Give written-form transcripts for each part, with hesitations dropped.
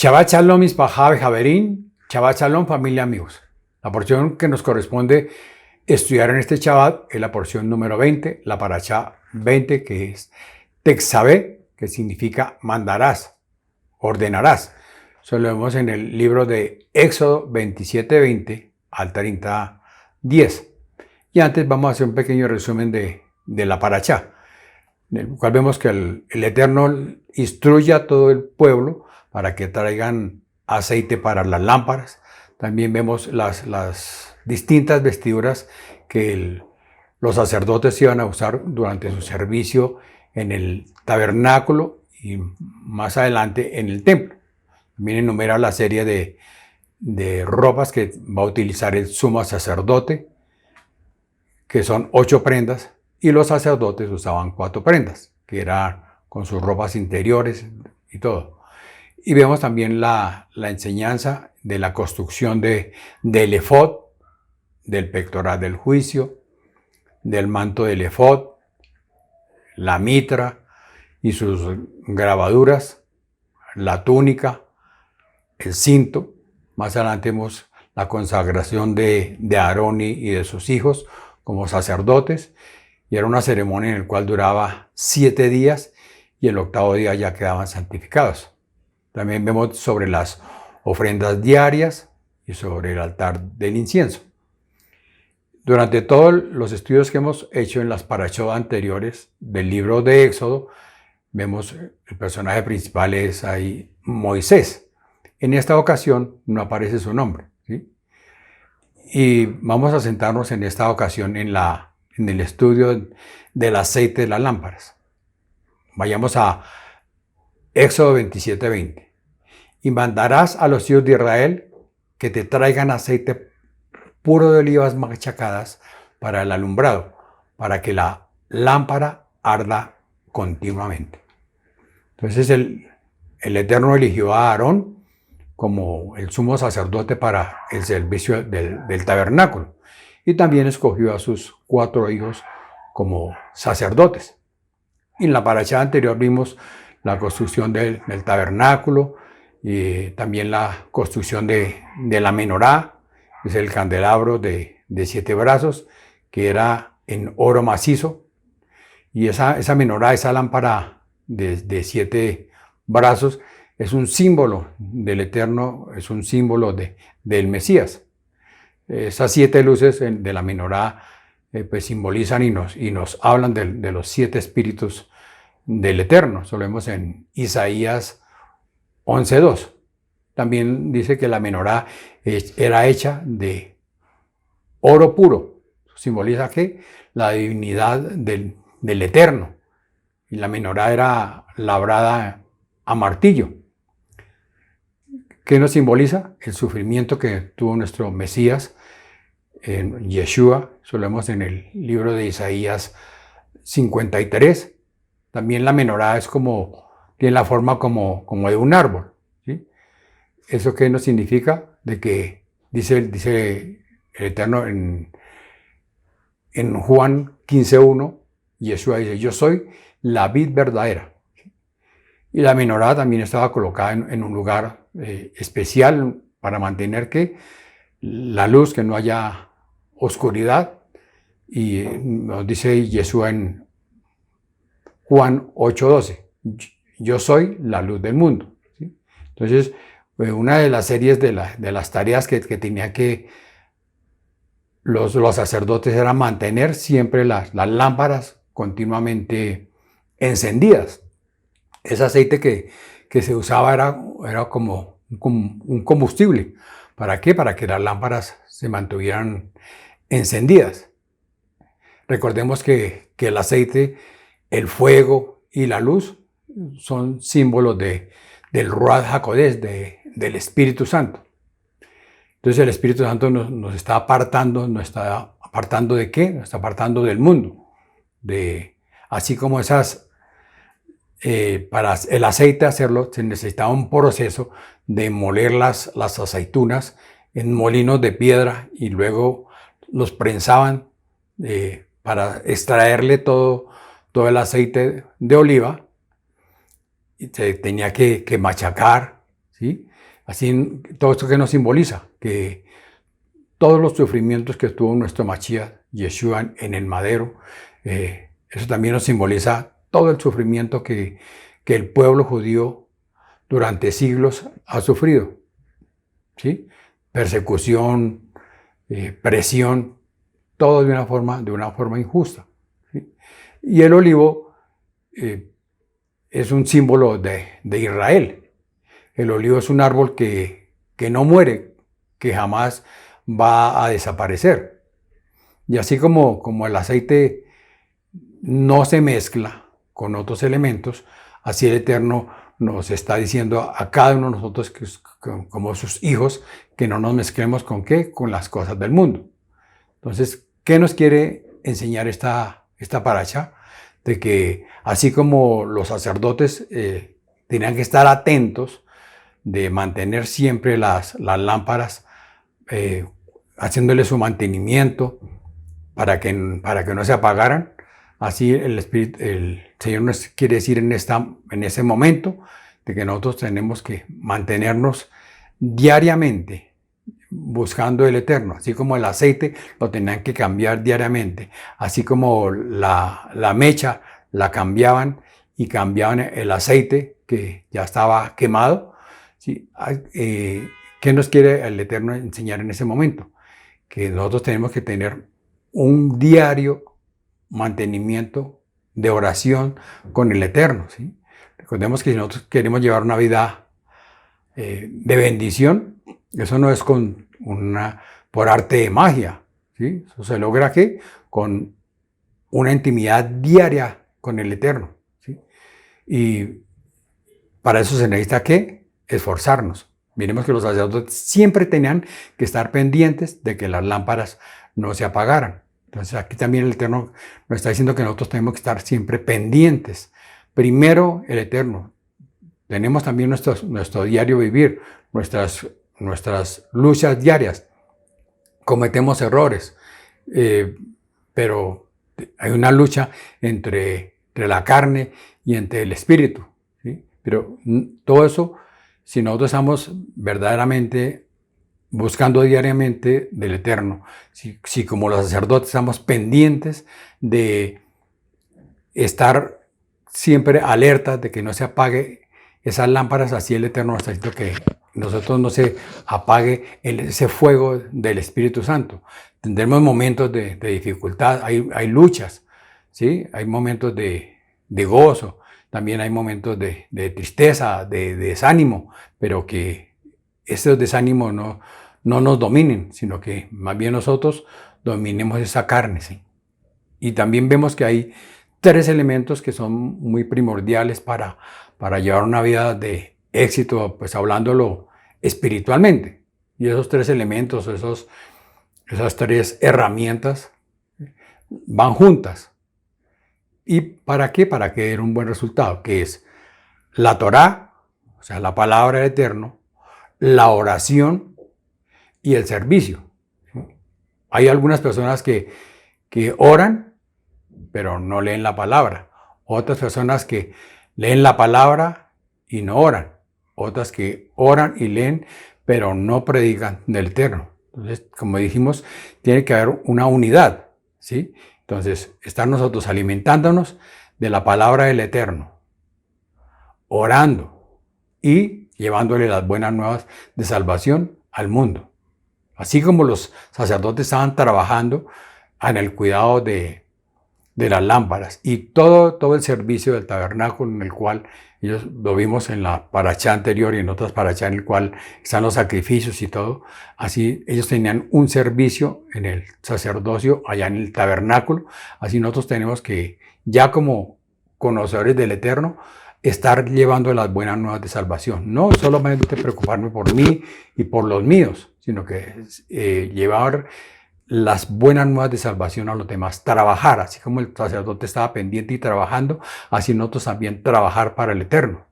Shabbat Shalom, Mispaja, Javerín, Shabbat Shalom, familia, amigos. La porción que nos corresponde estudiar en este Shabbat es la porción número 20, la Parashá 20, que es Texabé, que significa mandarás, ordenarás. Eso lo vemos en el libro de Éxodo 27:20 al 30:10. Y antes vamos a hacer un pequeño resumen de la Parashá, en el cual vemos que el Eterno instruye a todo el pueblo para que traigan aceite para las lámparas. También vemos las distintas vestiduras que los sacerdotes iban a usar durante su servicio en el tabernáculo y más adelante en el templo. También enumera la serie de ropas que va a utilizar el sumo sacerdote, que son 8 prendas, y los sacerdotes usaban 4 prendas, que eran con sus ropas interiores y todo. Y vemos también la enseñanza de la construcción del efod, del pectoral del juicio, del manto del efod, la mitra y sus grabaduras, la túnica, el cinto. Más adelante vemos la consagración de Aarón y de sus hijos como sacerdotes. Y era una ceremonia en la cual duraba 7 días y el 8º día ya quedaban santificados. También vemos sobre las ofrendas diarias y sobre el altar del incienso. Durante todos los estudios que hemos hecho en las parashot anteriores del libro de Éxodo, vemos el personaje principal es ahí Moisés. En esta ocasión no aparece su nombre, ¿sí? Y vamos a sentarnos en esta ocasión en el estudio del aceite de las lámparas. Vayamos a Éxodo 27:20. Y mandarás a los hijos de Israel que te traigan aceite puro de olivas machacadas para el alumbrado, para que la lámpara arda continuamente. Entonces el Eterno eligió a Aarón como el sumo sacerdote para el servicio del tabernáculo. Y también escogió a sus 4 hijos como sacerdotes. Y en la parashá anterior vimos la construcción del tabernáculo y también la construcción de la menorá, que es el candelabro de 7 brazos, que era en oro macizo. Y esa menorá, esa lámpara de 7 brazos, es un símbolo del Eterno, es un símbolo del Mesías. Esas 7 luces de la menorá pues simbolizan y nos hablan de los 7 espíritus del Eterno. Eso lo vemos en Isaías 11:2. También dice que la menorá era hecha de oro puro. Simboliza que la divinidad del Eterno. Y la menorá era labrada a martillo. ¿Qué nos simboliza? El sufrimiento que tuvo nuestro Mesías en Yeshua. Eso lo vemos en el libro de Isaías 53. También la menorá tiene la forma como de un árbol, ¿sí? ¿Eso qué nos significa? De que dice el Eterno en Juan 15:1, Yeshua dice, yo soy la vid verdadera. Y la menorá también estaba colocada en un lugar especial para mantener la luz, que no haya oscuridad. Y nos dice Yeshua en Juan 8:12, yo soy la luz del mundo, ¿sí? Entonces, una de las series de las tareas que tenía que los sacerdotes era mantener siempre las lámparas continuamente encendidas. Ese aceite que se usaba era como un combustible. ¿Para qué? Para que las lámparas se mantuvieran encendidas. Recordemos que el aceite, el fuego y la luz son símbolos del Ruach HaKodesh, del Espíritu Santo. Entonces el Espíritu Santo nos está apartando. ¿Nos está apartando de qué? Nos está apartando del mundo. Así como para el aceite hacerlo se necesitaba un proceso de moler las aceitunas en molinos de piedra y luego los prensaban para extraerle todo el aceite de oliva. Y se tenía que machacar, ¿sí? Así, todo esto que nos simboliza, que todos los sufrimientos que tuvo nuestro Mashiach, Yeshua, en el madero, eso también nos simboliza todo el sufrimiento que el pueblo judío durante siglos ha sufrido, ¿sí? Persecución, presión, todo de una forma injusta, ¿sí? Y el olivo es un símbolo de Israel. El olivo es un árbol que no muere, que jamás va a desaparecer. Y así como el aceite no se mezcla con otros elementos, así el Eterno nos está diciendo a cada uno de nosotros, como sus hijos, que no nos mezclemos ¿con qué? Con las cosas del mundo. Entonces, ¿qué nos quiere enseñar esta paracha? De que así como los sacerdotes tenían que estar atentos de mantener siempre las lámparas, haciéndole su mantenimiento para que no se apagaran, así el Señor nos quiere decir en ese momento de que nosotros tenemos que mantenernos diariamente buscando el Eterno, así como el aceite lo tenían que cambiar diariamente, así como la mecha la cambiaban y cambiaban el aceite que ya estaba quemado, ¿sí? ¿Qué nos quiere el Eterno enseñar en ese momento? Que nosotros tenemos que tener un diario mantenimiento de oración con el Eterno, ¿sí? Recordemos que si nosotros queremos llevar una vida de bendición, eso no es por arte de magia, ¿sí? Eso se logra ¿qué? Con una intimidad diaria con el Eterno, ¿sí? Y para eso se necesita ¿qué? Esforzarnos. Miremos que los sacerdotes siempre tenían que estar pendientes de que las lámparas no se apagaran. Entonces aquí también el Eterno nos está diciendo que nosotros tenemos que estar siempre pendientes. Primero el Eterno. Tenemos también nuestro diario vivir, nuestras luchas diarias. Cometemos errores, pero hay una lucha entre la carne y entre el espíritu, ¿sí? Pero todo eso, si nosotros estamos verdaderamente buscando diariamente del Eterno, si como los sacerdotes estamos pendientes de estar siempre alertas de que no se apague esas lámparas, así el Eterno nos está diciendo que nosotros no se apague ese fuego del Espíritu Santo. Tendremos momentos de dificultad, hay luchas, ¿sí? Hay momentos de gozo, también hay momentos de tristeza, de desánimo, pero que esos desánimos no nos dominen, sino que más bien nosotros dominemos esa carne, ¿sí? Y también vemos que hay 3 elementos que son muy primordiales para llevar una vida de éxito, pues hablándolo espiritualmente. Y esos 3 elementos, esas 3 herramientas van juntas. ¿Y para qué? Para que dé un buen resultado, que es la Torá, o sea, la palabra del Eterno, la oración y el servicio. Hay algunas personas que oran, pero no leen la palabra. Otras personas que leen la palabra y no oran. Otras que oran y leen, pero no predican del Eterno. Entonces, como dijimos, tiene que haber una unidad, ¿sí? Entonces, estar nosotros alimentándonos de la palabra del Eterno, orando y llevándole las buenas nuevas de salvación al mundo. Así como los sacerdotes estaban trabajando en el cuidado de las lámparas y todo el servicio del tabernáculo, en el cual ellos lo vimos en la parachá anterior y en otras parachá en el cual están los sacrificios y todo. Así ellos tenían un servicio en el sacerdocio allá en el tabernáculo. Así nosotros tenemos que, ya como conocedores del Eterno, estar llevando las buenas nuevas de salvación. No solamente preocuparme por mí y por los míos, sino que llevar las buenas nuevas de salvación a los demás. Trabajar, así como el sacerdote estaba pendiente y trabajando, así nosotros también trabajar para el Eterno.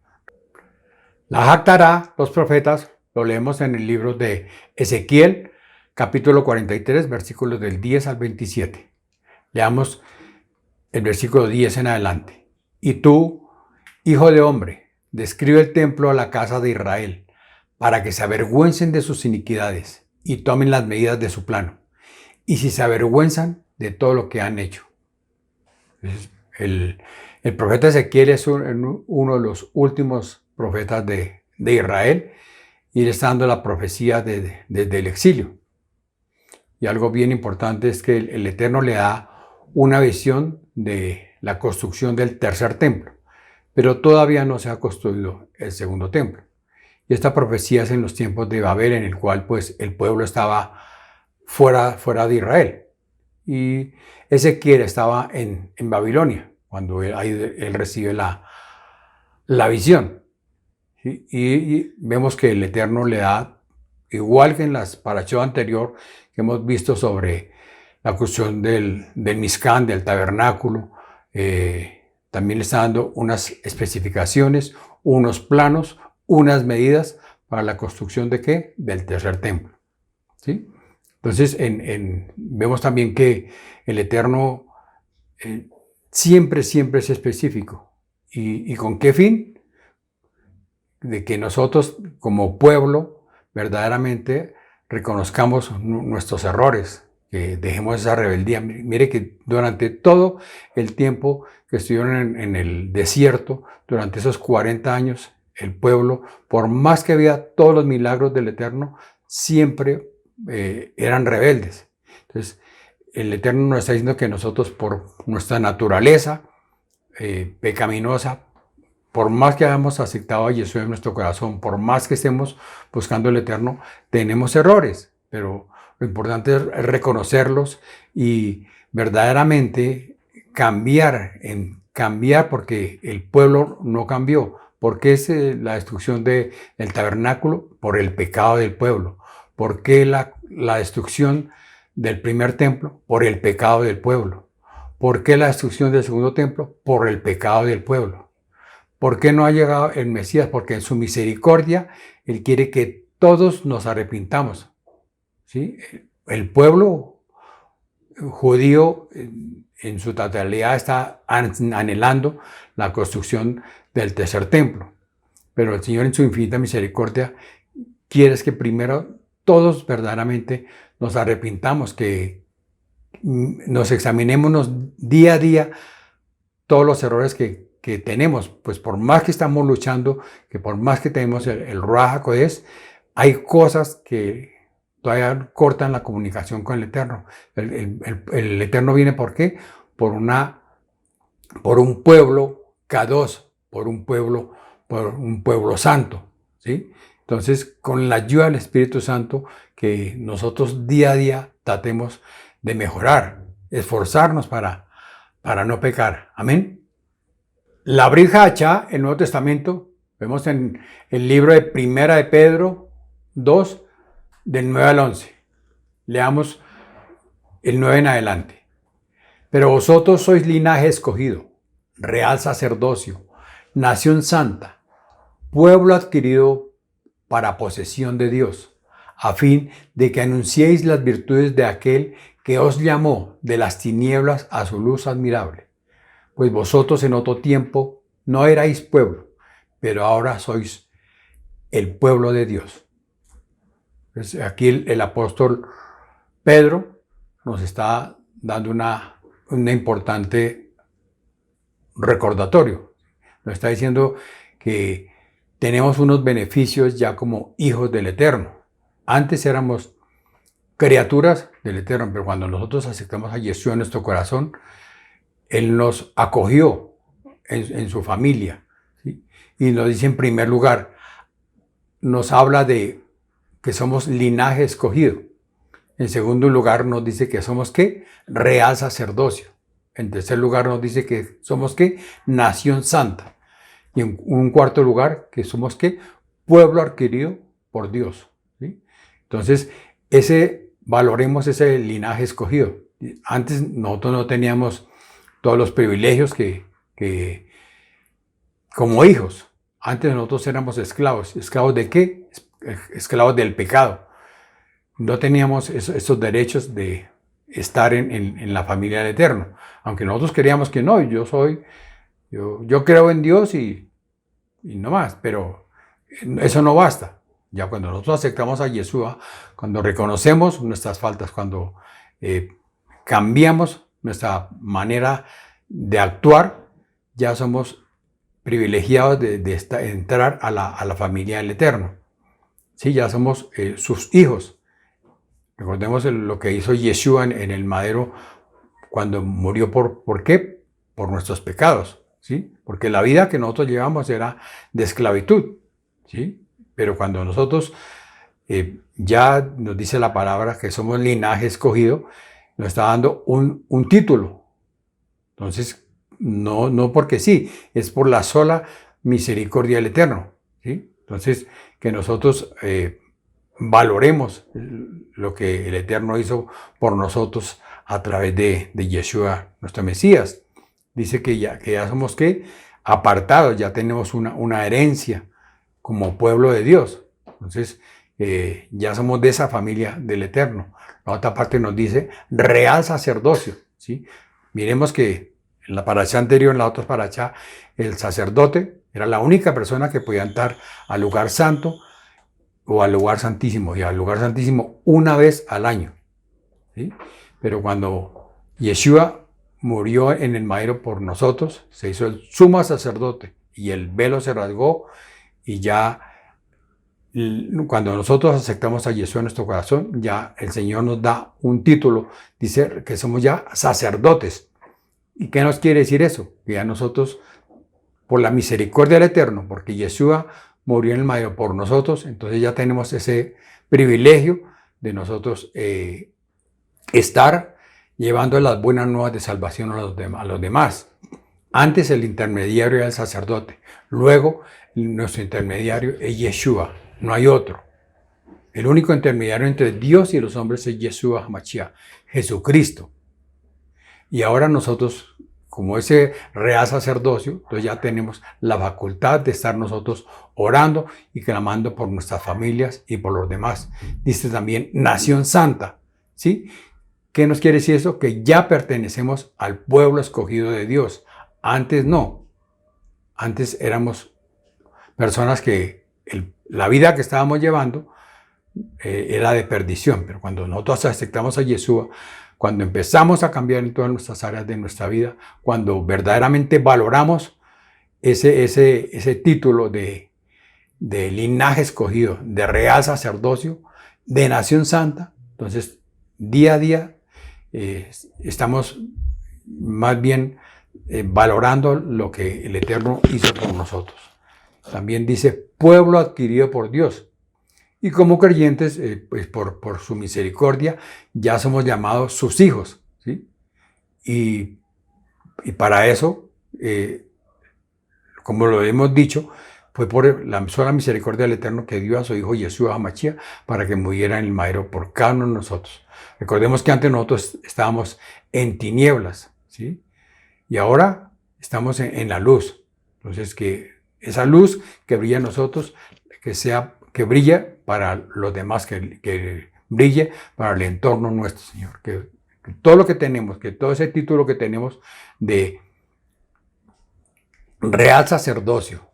La Haftará, los profetas, lo leemos en el libro de Ezequiel, capítulo 43, versículos del 10 al 27. Leamos el versículo 10 en adelante. Y tú, hijo de hombre, describe el templo a la casa de Israel, para que se avergüencen de sus iniquidades y tomen las medidas de su plano. Y si se avergüenzan de todo lo que han hecho. El profeta Ezequiel es uno de los últimos profetas de Israel y le está dando la profecía desde el exilio. Y algo bien importante es que el Eterno le da una visión de la construcción del tercer templo, pero todavía no se ha construido el segundo templo. Y esta profecía es en los tiempos de Babel, en el cual pues el pueblo estaba fuera de Israel. Y Ezequiel estaba en Babilonia, cuando él recibe la visión. ¿Sí? Y vemos que el Eterno le da, igual que en las parashot anterior que hemos visto sobre la cuestión del Mishkan, del tabernáculo, también le está dando unas especificaciones, unos planos, unas medidas para la construcción ¿de qué? Del tercer templo. ¿Sí? Entonces, vemos también que el Eterno siempre es específico. ¿Y con qué fin? De que nosotros como pueblo verdaderamente reconozcamos nuestros errores, que dejemos esa rebeldía. Mire que durante todo el tiempo que estuvieron en el desierto, durante esos 40 años, el pueblo, por más que había todos los milagros del Eterno, siempre eran rebeldes. Entonces, el Eterno nos está diciendo que nosotros, por nuestra naturaleza pecaminosa, por más que hayamos aceptado a Jesús en nuestro corazón, por más que estemos buscando el Eterno, tenemos errores, pero lo importante es reconocerlos y verdaderamente cambiar, porque el pueblo no cambió. ¿Por qué es la destrucción del tabernáculo? Por el pecado del pueblo. ¿Por qué la destrucción del primer templo? Por el pecado del pueblo. ¿Por qué la destrucción del segundo templo? Por el pecado del pueblo. ¿Por qué no ha llegado el Mesías? Porque en su misericordia Él quiere que todos nos arrepintamos. ¿Sí? El pueblo judío en su totalidad está anhelando la construcción del tercer templo. Pero el Señor en su infinita misericordia quiere que primero todos verdaderamente nos arrepintamos, que nos examinemos día a día todos los errores que tenemos, pues por más que estamos luchando, que por más que tenemos el Ruach HaKodesh, hay cosas que todavía cortan la comunicación con el Eterno. El Eterno viene ¿por qué? Por un pueblo Kadosh, por un pueblo santo, ¿sí? Entonces, con la ayuda del Espíritu Santo, que nosotros día a día tratemos de mejorar, esforzarnos para no pecar. Amén. La Brit Hachá, el Nuevo Testamento, vemos en el libro de Primera de Pedro 2, del 9 al 11. Leamos el 9 en adelante. Pero vosotros sois linaje escogido, real sacerdocio, nación santa, pueblo adquirido para posesión de Dios, a fin de que anunciéis las virtudes de aquel que os llamó de las tinieblas a su luz admirable. Pues vosotros en otro tiempo no erais pueblo, pero ahora sois el pueblo de Dios. Pues aquí el apóstol Pedro nos está dando un importante recordatorio. Nos está diciendo que tenemos unos beneficios ya como hijos del Eterno. Antes éramos criaturas del Eterno, pero cuando nosotros aceptamos a Jesús en nuestro corazón, Él nos acogió en su familia, ¿sí? Y nos dice en primer lugar, nos habla de que somos linaje escogido. En segundo lugar nos dice que somos ¿qué? Real sacerdocio. En tercer lugar nos dice que somos ¿qué? Nación santa. Y en un cuarto lugar que somos ¿qué? Pueblo adquirido por Dios, ¿sí? Entonces, valoremos ese linaje escogido. Antes nosotros no teníamos todos los privilegios que como hijos. Antes nosotros éramos esclavos. ¿Esclavos de qué? Esclavos del pecado. No teníamos esos derechos de estar en la familia del Eterno. Aunque nosotros queríamos que no, yo creo en Dios y no más, pero eso no basta. Ya cuando nosotros aceptamos a Yeshua, cuando reconocemos nuestras faltas, cuando cambiamos nuestra manera de actuar, ya somos privilegiados de entrar a la familia del Eterno. Sí, ya somos sus hijos. Recordemos lo que hizo Yeshua en el madero cuando murió. ¿Por qué? Por nuestros pecados. ¿Sí? Porque la vida que nosotros llevamos era de esclavitud. ¿Sí? Pero cuando nosotros ya nos dice la palabra que somos linaje escogido, nos está dando un título. Entonces, no porque sí, es por la sola misericordia del Eterno. ¿Sí? Entonces, que nosotros valoremos lo que el Eterno hizo por nosotros a través de Yeshua, nuestro Mesías. Dice que ya somos ¿qué? Apartados, ya tenemos una herencia como pueblo de Dios. Entonces, ya somos de esa familia del Eterno. La otra parte nos dice real sacerdocio. ¿Sí? Miremos que en la parashá anterior, en la otra parashá, el sacerdote era la única persona que podía entrar al lugar santo o al lugar santísimo, y al lugar santísimo una vez al año. ¿Sí? Pero cuando Yeshua murió en el madero por nosotros, se hizo el sumo sacerdote y el velo se rasgó, y ya cuando nosotros aceptamos a Yeshua en nuestro corazón, ya el Señor nos da un título, dice que somos ya sacerdotes. ¿Y qué nos quiere decir eso? Que ya nosotros, por la misericordia del Eterno, porque Yeshua murió en el madero por nosotros, entonces ya tenemos ese privilegio de nosotros estar llevando las buenas nuevas de salvación a los demás. Antes el intermediario era el sacerdote, luego nuestro intermediario es Yeshua, no hay otro. El único intermediario entre Dios y los hombres es Yeshua HaMashiach, Jesucristo. Y ahora nosotros, como ese real sacerdocio, entonces ya tenemos la facultad de estar nosotros orando y clamando por nuestras familias y por los demás. Dice también nación santa, ¿sí? ¿Qué nos quiere decir eso? Que ya pertenecemos al pueblo escogido de Dios. Antes no. Antes éramos personas que la vida que estábamos llevando era de perdición. Pero cuando nosotros aceptamos a Yeshua, cuando empezamos a cambiar en todas nuestras áreas de nuestra vida, cuando verdaderamente valoramos ese título de linaje escogido, de real sacerdocio, de nación santa, entonces día a día estamos más bien valorando lo que el Eterno hizo por nosotros. También dice pueblo adquirido por Dios. Y como creyentes, pues por su misericordia, ya somos llamados sus hijos. ¿Sí? Y para eso, como lo hemos dicho, fue por la sola misericordia del Eterno que dio a su Hijo Yeshua HaMashiach para que muriera en el madero por cada uno de nosotros. Recordemos que antes nosotros estábamos en tinieblas, ¿sí? Y ahora estamos en la luz. Entonces, que esa luz que brilla en nosotros, que brille para los demás, que brille para el entorno nuestro, Señor. Que todo lo que tenemos, que todo ese título que tenemos de real sacerdocio,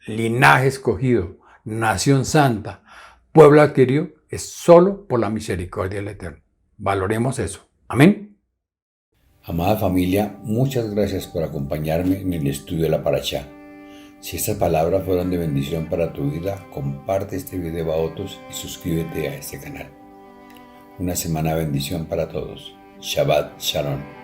linaje escogido, nación santa, pueblo adquirido, es solo por la misericordia del Eterno. Valoremos eso. Amén. Amada familia, muchas gracias por acompañarme en el estudio de la Parashá. Si estas palabras fueron de bendición para tu vida, comparte este video a otros y suscríbete a este canal. Una semana de bendición para todos. Shabbat Shalom.